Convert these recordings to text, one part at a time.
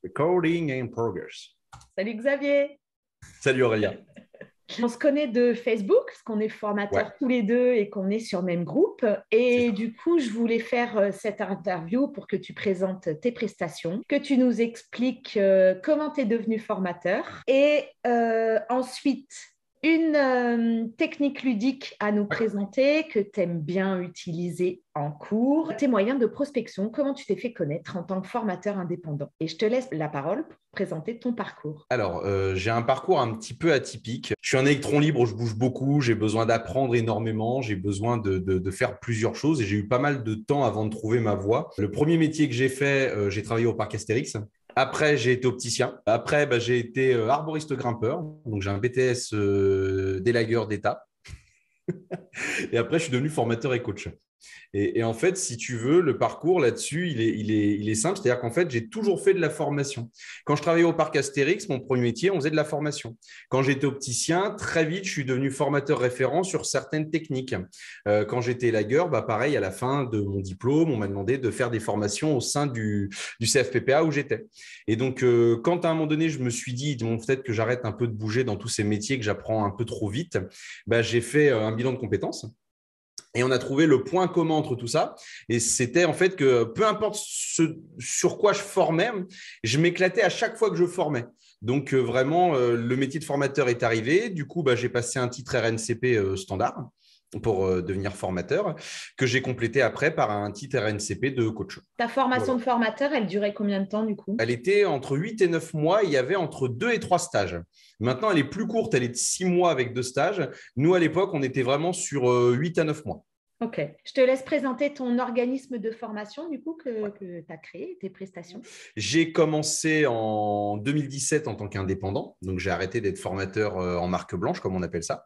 Recording in progress. Salut Xavier. Salut Aurélia. On se connaît de Facebook, parce qu'on est formateurs tous les deux et qu'on est sur le même groupe. Et du coup, je voulais faire cette interview pour que tu présentes tes prestations, que tu nous expliques comment tu es devenu formateur et ensuite une technique ludique à nous présenter que tu aimes bien utiliser en cours, tes moyens de prospection, comment tu t'es fait connaître en tant que formateur indépendant. Et je te laisse la parole pour présenter ton parcours. Alors, j'ai un parcours un petit peu atypique. Je suis un électron libre, je bouge beaucoup, j'ai besoin d'apprendre énormément, j'ai besoin de faire plusieurs choses et j'ai eu pas mal de temps avant de trouver ma voie. Le premier métier que j'ai fait, j'ai travaillé au parc Astérix. Après, j'ai été opticien. Après, j'ai été arboriste grimpeur. Donc, j'ai un BTS délagueur d'État. Et après, je suis devenu formateur et coach. Et en fait, si tu veux, le parcours là-dessus, il est simple. C'est-à-dire qu'en fait, j'ai toujours fait de la formation. Quand je travaillais au parc Astérix, mon premier métier, on faisait de la formation. Quand j'étais opticien, très vite, je suis devenu formateur référent sur certaines techniques. Quand j'étais lagueur, pareil, à la fin de mon diplôme, on m'a demandé de faire des formations au sein du CFPPA où j'étais. Et donc, quand à un moment donné, je me suis dit, bon, peut-être que j'arrête un peu de bouger dans tous ces métiers, que j'apprends un peu trop vite, j'ai fait un bilan de compétences. Et on a trouvé le point commun entre tout ça. Et c'était en fait que peu importe sur quoi je formais, je m'éclatais à chaque fois que je formais. Donc vraiment, le métier de formateur est arrivé. Du coup, j'ai passé un titre RNCP standard pour devenir formateur, que j'ai complété après par un titre RNCP de coach. Ta formation de formateur, elle durait combien de temps du coup? Elle était entre 8 et 9 mois. Il y avait entre 2 et 3 stages. Maintenant, elle est plus courte. Elle est de 6 mois avec 2 stages. Nous, à l'époque, on était vraiment sur 8 à 9 mois. Ok. Je te laisse présenter ton organisme de formation, du coup, que tu as créé, tes prestations. J'ai commencé en 2017 en tant qu'indépendant. Donc, j'ai arrêté d'être formateur en marque blanche, comme on appelle ça.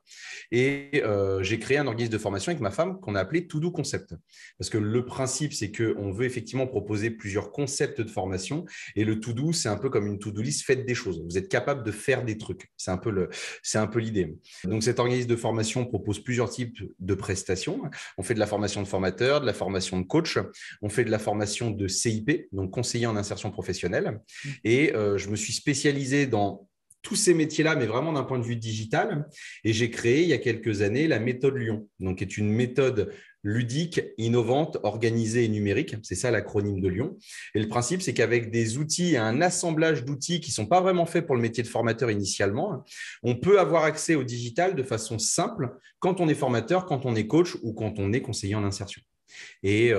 Et j'ai créé un organisme de formation avec ma femme qu'on a appelé To Do Concept. Parce que le principe, c'est qu'on veut effectivement proposer plusieurs concepts de formation. Et le To Do, c'est un peu comme une to-do list, faites des choses. Vous êtes capable de faire des trucs. C'est un peu l'idée. Donc, cet organisme de formation propose plusieurs types de prestations. On fait de la formation de formateur, de la formation de coach, on fait de la formation de CIP, donc conseiller en insertion professionnelle. Et je me suis spécialisé dans tous ces métiers-là, mais vraiment d'un point de vue digital. Et j'ai créé il y a quelques années la méthode Lyon, donc qui est une méthode ludique, innovante, organisée et numérique. C'est ça l'acronyme de Lyon. Et le principe, c'est qu'avec des outils et un assemblage d'outils qui ne sont pas vraiment faits pour le métier de formateur initialement, on peut avoir accès au digital de façon simple quand on est formateur, quand on est coach ou quand on est conseiller en insertion. Et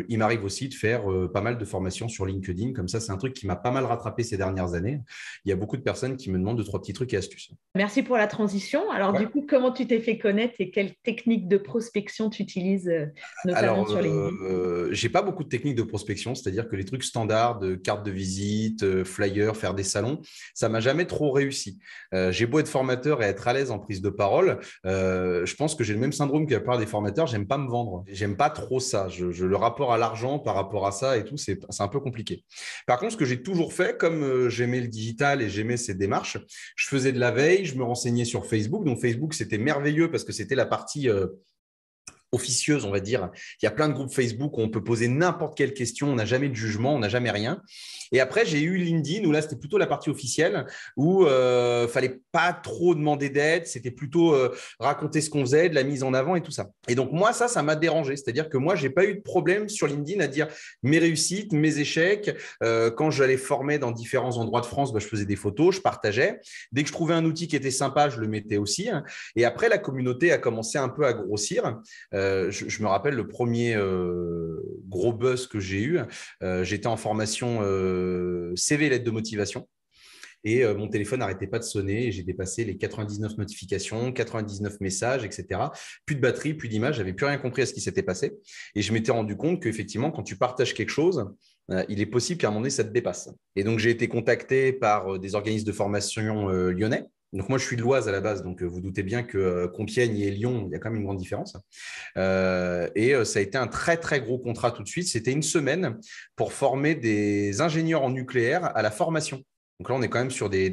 il m'arrive aussi de faire pas mal de formations sur LinkedIn. Comme ça, c'est un truc qui m'a pas mal rattrapé ces dernières années. Il y a beaucoup de personnes qui me demandent 2-3 petits trucs et astuces. Merci pour la transition. Alors, du coup, comment tu t'es fait connaître et quelles techniques de prospection tu utilises, notamment sur LinkedIn? J'ai pas beaucoup de techniques de prospection, c'est-à-dire que les trucs standards de carte de visite, flyers, faire des salons, ça m'a jamais trop réussi. J'ai beau être formateur et être à l'aise en prise de parole, je pense que j'ai le même syndrome que la plupart des formateurs, j'aime pas me vendre. J'aime pas trop ça. Le rapport à l'argent par rapport à ça et tout, c'est un peu compliqué. Par contre, ce que j'ai toujours fait, comme j'aimais le digital et j'aimais ces démarches, je faisais de la veille, je me renseignais sur Facebook. Donc Facebook, c'était merveilleux parce que c'était la partie officieuse, on va dire. Il y a plein de groupes Facebook où on peut poser n'importe quelle question, on n'a jamais de jugement, on n'a jamais rien. Et après, j'ai eu LinkedIn où là, c'était plutôt la partie officielle où fallait pas trop demander d'aide, c'était plutôt raconter ce qu'on faisait, de la mise en avant et tout ça. Et donc, moi, ça m'a dérangé. C'est-à-dire que moi, j'ai pas eu de problème sur LinkedIn à dire mes réussites, mes échecs. Quand j'allais former dans différents endroits de France, je faisais des photos, je partageais. Dès que je trouvais un outil qui était sympa, je le mettais aussi. Et après, la communauté a commencé un peu à grossir. Je me rappelle le premier gros buzz que j'ai eu. J'étais en formation CV lettre de motivation. Et mon téléphone n'arrêtait pas de sonner et j'ai dépassé les 99 notifications, 99 messages, etc. Plus de batterie, plus d'image, j'avais plus rien compris à ce qui s'était passé. Et je m'étais rendu compte qu'effectivement, quand tu partages quelque chose, il est possible qu'à un moment donné, ça te dépasse. Et donc, j'ai été contacté par des organismes de formation lyonnais. Donc, moi, je suis de l'Oise à la base. Donc, vous doutez bien que Compiègne et Lyon, il y a quand même une grande différence. Et ça a été un très, très gros contrat tout de suite. C'était une semaine pour former des ingénieurs en nucléaire à la formation. Donc là, on est quand même sur des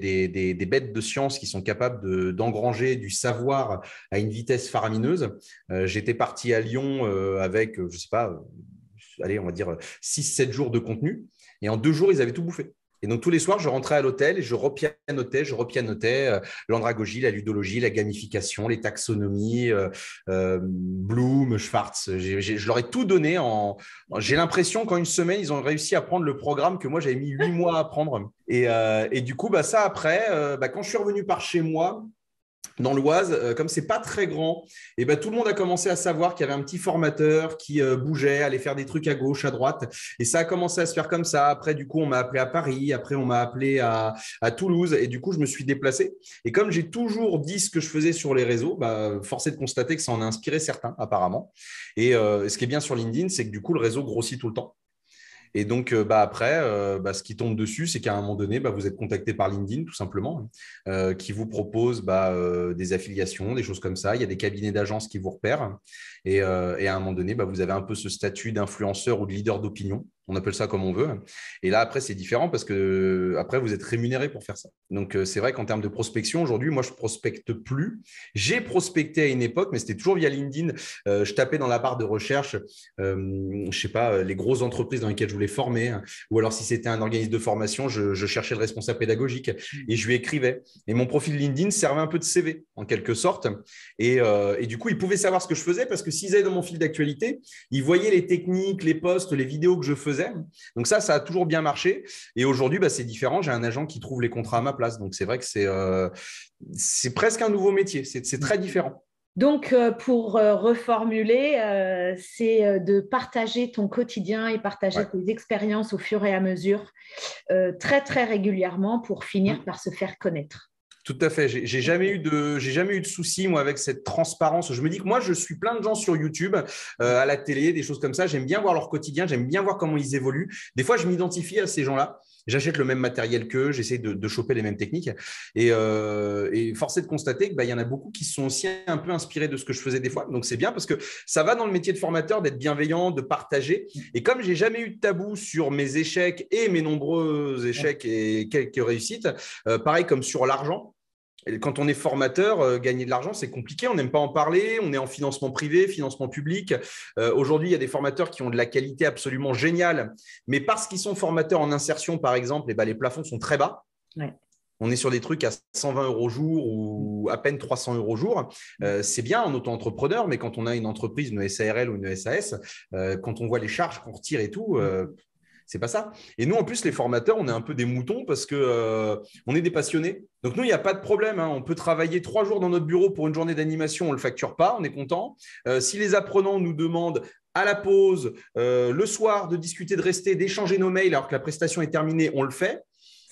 bêtes de science qui sont capables d'engranger du savoir à une vitesse faramineuse. J'étais parti à Lyon avec, je ne sais pas, allez, on va dire 6-7 jours de contenu. Et en 2 jours, ils avaient tout bouffé. Et donc, tous les soirs, je rentrais à l'hôtel et je repianotais l'andragogie, la ludologie, la gamification, les taxonomies, Bloom, Schwartz. Je leur ai tout donné. J'ai l'impression qu'en une semaine, ils ont réussi à prendre le programme que moi, j'avais mis 8 mois à apprendre. Et du coup, ça après, quand je suis revenu par chez moi, dans l'Oise, comme c'est pas très grand, et tout le monde a commencé à savoir qu'il y avait un petit formateur qui bougeait, allait faire des trucs à gauche, à droite. Et ça a commencé à se faire comme ça. Après, du coup, on m'a appelé à Paris. Après, on m'a appelé à Toulouse. Et du coup, je me suis déplacé. Et comme j'ai toujours dit ce que je faisais sur les réseaux, force est de constater que ça en a inspiré certains, apparemment. Et ce qui est bien sur LinkedIn, c'est que du coup, le réseau grossit tout le temps. Et donc, après, ce qui tombe dessus, c'est qu'à un moment donné, vous êtes contacté par LinkedIn, tout simplement, qui vous propose des affiliations, des choses comme ça. Il y a des cabinets d'agences qui vous repèrent. Et à un moment donné, vous avez un peu ce statut d'influenceur ou de leader d'opinion. On appelle ça comme on veut. Et là, après, c'est différent parce que après, vous êtes rémunéré pour faire ça. Donc, c'est vrai qu'en termes de prospection, aujourd'hui, moi, je ne prospecte plus. J'ai prospecté à une époque, mais c'était toujours via LinkedIn. Je tapais dans la barre de recherche, je sais pas, les grosses entreprises dans lesquelles je voulais former. Hein. Ou alors, si c'était un organisme de formation, je cherchais le responsable pédagogique et je lui écrivais. Et mon profil LinkedIn servait un peu de CV, en quelque sorte. Et du coup, ils pouvaient savoir ce que je faisais parce que s'ils allaient dans mon fil d'actualité, ils voyaient les techniques, les posts, les vidéos que je faisais. Donc ça a toujours bien marché. Et aujourd'hui, c'est différent. J'ai un agent qui trouve les contrats à ma place. Donc c'est vrai que c'est presque un nouveau métier. C'est très différent. Donc, pour reformuler, c'est de partager ton quotidien et partager tes expériences au fur et à mesure, très, très régulièrement pour finir par se faire connaître. Tout à fait. J'ai jamais eu de soucis, moi, avec cette transparence. Je me dis que moi, je suis plein de gens sur YouTube, à la télé, des choses comme ça. J'aime bien voir leur quotidien. J'aime bien voir comment ils évoluent. Des fois, je m'identifie à ces gens-là. J'achète le même matériel qu'eux. J'essaie de choper les mêmes techniques. Et force est de constater qu'il y en a beaucoup qui sont aussi un peu inspirés de ce que je faisais des fois. Donc, c'est bien parce que ça va dans le métier de formateur d'être bienveillant, de partager. Et comme j'ai jamais eu de tabou sur mes échecs et mes nombreux échecs et quelques réussites, pareil comme sur l'argent. Et quand on est formateur, gagner de l'argent, c'est compliqué. On n'aime pas en parler. On est en financement privé, financement public. Aujourd'hui, il y a des formateurs qui ont de la qualité absolument géniale. Mais parce qu'ils sont formateurs en insertion, par exemple, les plafonds sont très bas. Ouais. On est sur des trucs à 120 € jour ou à peine 300 € jour. C'est bien en auto-entrepreneur, mais quand on a une entreprise, une SARL ou une SAS, quand on voit les charges qu'on retire et tout… c'est pas ça. Et nous, en plus, les formateurs, on est un peu des moutons parce que on est des passionnés. Donc, nous, il n'y a pas de problème. Hein. On peut travailler 3 jours dans notre bureau pour une journée d'animation. On ne le facture pas. On est content. Si les apprenants nous demandent à la pause, le soir, de discuter, de rester, d'échanger nos mails alors que la prestation est terminée, on le fait.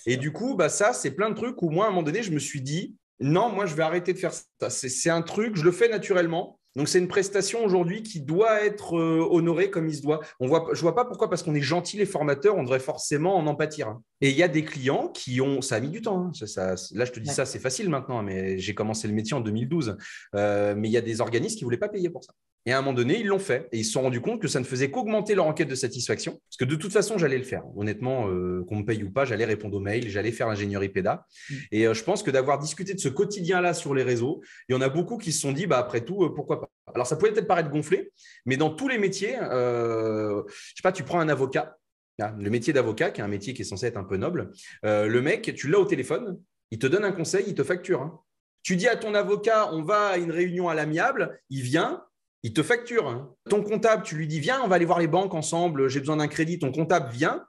Et du coup, ça, c'est plein de trucs où moi, à un moment donné, je me suis dit, non, moi, je vais arrêter de faire ça. C'est un truc, je le fais naturellement. Donc, c'est une prestation aujourd'hui qui doit être honorée comme il se doit. Je ne vois pas pourquoi, parce qu'on est gentil, les formateurs, on devrait forcément en pâtir. Et il y a des clients qui ont… Ça a mis du temps. Hein. Là, je te dis ça, c'est facile maintenant, mais j'ai commencé le métier en 2012. Mais il y a des organismes qui ne voulaient pas payer pour ça. Et à un moment donné, ils l'ont fait. Et ils se sont rendus compte que ça ne faisait qu'augmenter leur enquête de satisfaction. Parce que de toute façon, j'allais le faire. Honnêtement, qu'on me paye ou pas, j'allais répondre aux mails, j'allais faire l'ingénierie PEDA. Et je pense que d'avoir discuté de ce quotidien-là sur les réseaux, il y en a beaucoup qui se sont dit, après tout, pourquoi pas. Alors, ça pouvait peut-être paraître gonflé, mais dans tous les métiers, je sais pas, tu prends un avocat, le métier d'avocat, qui est un métier qui est censé être un peu noble, le mec, tu l'as au téléphone, il te donne un conseil, il te facture. Hein. Tu dis à ton avocat, on va à une réunion à l'amiable, il vient, il te facture. Hein. Ton comptable, tu lui dis, viens, on va aller voir les banques ensemble, j'ai besoin d'un crédit. Ton comptable vient,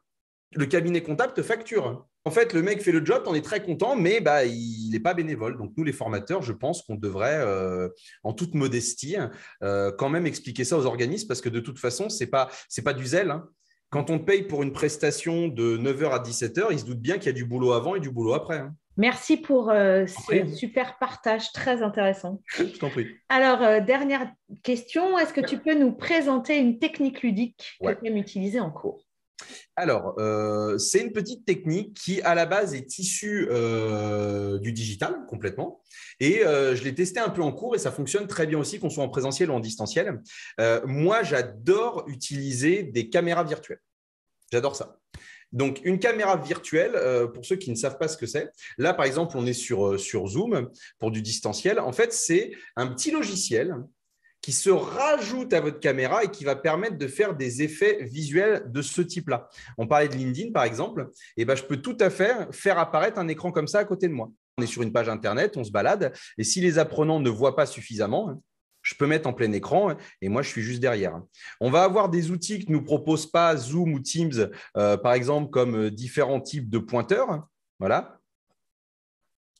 le cabinet comptable te facture. En fait, le mec fait le job, on est très content, mais il n'est pas bénévole. Donc, nous, les formateurs, je pense qu'on devrait, en toute modestie, quand même expliquer ça aux organismes parce que de toute façon, ce n'est pas du zèle. Hein. Quand on paye pour une prestation de 9h à 17h, il se doute bien qu'il y a du boulot avant et du boulot après. Hein. Merci pour ce super partage très intéressant. Je t'en prie. Alors, dernière question, est-ce que tu peux nous présenter une technique ludique que tu aimes utiliser en cours ? Alors, c'est une petite technique qui, à la base, est issue du digital complètement. Et je l'ai testé un peu en cours et ça fonctionne très bien aussi, qu'on soit en présentiel ou en distanciel. Moi, j'adore utiliser des caméras virtuelles. J'adore ça. Donc, une caméra virtuelle, pour ceux qui ne savent pas ce que c'est, là, par exemple, on est sur Zoom pour du distanciel. En fait, c'est un petit logiciel qui se rajoute à votre caméra et qui va permettre de faire des effets visuels de ce type-là. On parlait de LinkedIn, par exemple. Et ben, je peux tout à fait faire apparaître un écran comme ça à côté de moi. On est sur une page Internet, on se balade. Et si les apprenants ne voient pas suffisamment, je peux mettre en plein écran et moi, je suis juste derrière. On va avoir des outils que ne nous proposent pas Zoom ou Teams, par exemple, comme différents types de pointeurs. Voilà.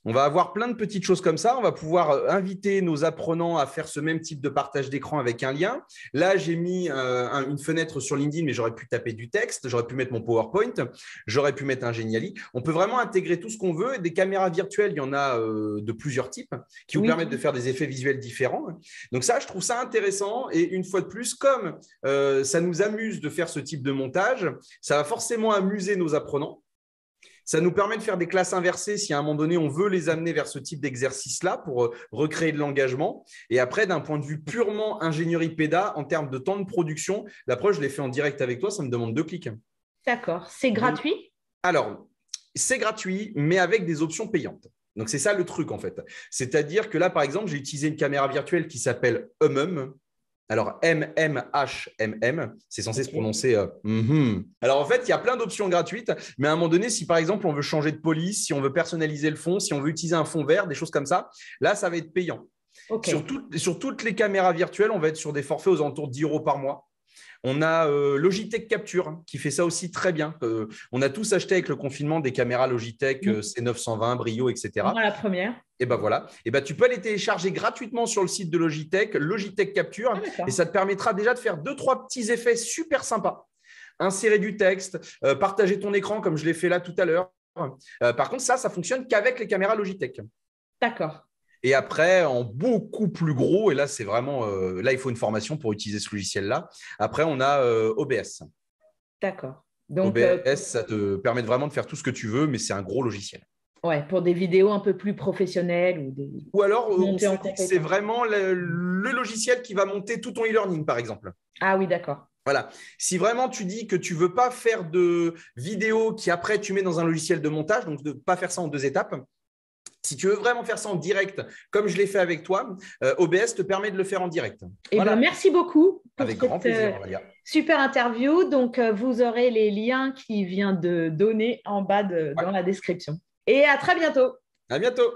On va avoir plein de petites choses comme ça. On va pouvoir inviter nos apprenants à faire ce même type de partage d'écran avec un lien. Là, j'ai mis une fenêtre sur LinkedIn, mais j'aurais pu taper du texte, j'aurais pu mettre mon PowerPoint, j'aurais pu mettre un Geniali. On peut vraiment intégrer tout ce qu'on veut. Des caméras virtuelles, il y en a de plusieurs types qui vous permettent de faire des effets visuels différents. Donc ça, je trouve ça intéressant. Et une fois de plus, comme ça nous amuse de faire ce type de montage, ça va forcément amuser nos apprenants. Ça nous permet de faire des classes inversées si à un moment donné, on veut les amener vers ce type d'exercice-là pour recréer de l'engagement. Et après, d'un point de vue purement ingénierie péda, en termes de temps de production, la preuve, je l'ai fait en direct avec toi, ça me demande 2 clics. D'accord. C'est gratuit? Alors, c'est gratuit, mais avec des options payantes. Donc, c'est ça le truc, en fait. C'est-à-dire que là, par exemple, j'ai utilisé une caméra virtuelle qui s'appelle Hummum. Alors, MMHMM, c'est censé se prononcer Alors, en fait, il y a plein d'options gratuites, mais à un moment donné, si par exemple, on veut changer de police, si on veut personnaliser le fond, si on veut utiliser un fond vert, des choses comme ça, là, ça va être payant. Okay. Sur toutes les caméras virtuelles, on va être sur des forfaits aux alentours de 10 € par mois. On a Logitech Capture qui fait ça aussi très bien. On a tous acheté avec le confinement des caméras Logitech C920, Brio, etc. Moi, la première. Et ben voilà. Et ben tu peux les télécharger gratuitement sur le site de Logitech, Logitech Capture, et ça te permettra déjà de faire 2-3 petits effets super sympas. Insérer du texte, partager ton écran comme je l'ai fait là tout à l'heure. Par contre, ça fonctionne qu'avec les caméras Logitech. D'accord. Et après, en beaucoup plus gros, et là, c'est vraiment, là, il faut une formation pour utiliser ce logiciel-là. Après, on a OBS. D'accord. Donc, OBS, ça te permet vraiment de faire tout ce que tu veux, mais c'est un gros logiciel. Ouais, pour des vidéos un peu plus professionnelles. Ou alors, on se dit que c'est vraiment le logiciel qui va monter tout ton e-learning, par exemple. Ah oui, d'accord. Voilà. Si vraiment tu dis que tu ne veux pas faire de vidéos qui après tu mets dans un logiciel de montage, donc de ne pas faire ça en 2 étapes, si tu veux vraiment faire ça en direct, comme je l'ai fait avec toi, OBS te permet de le faire en direct. Voilà. Merci beaucoup pour avec grand plaisir, Aurélia. Super interview. Donc, vous aurez les liens qu'il vient de donner en bas dans la description. Et à très bientôt. À bientôt.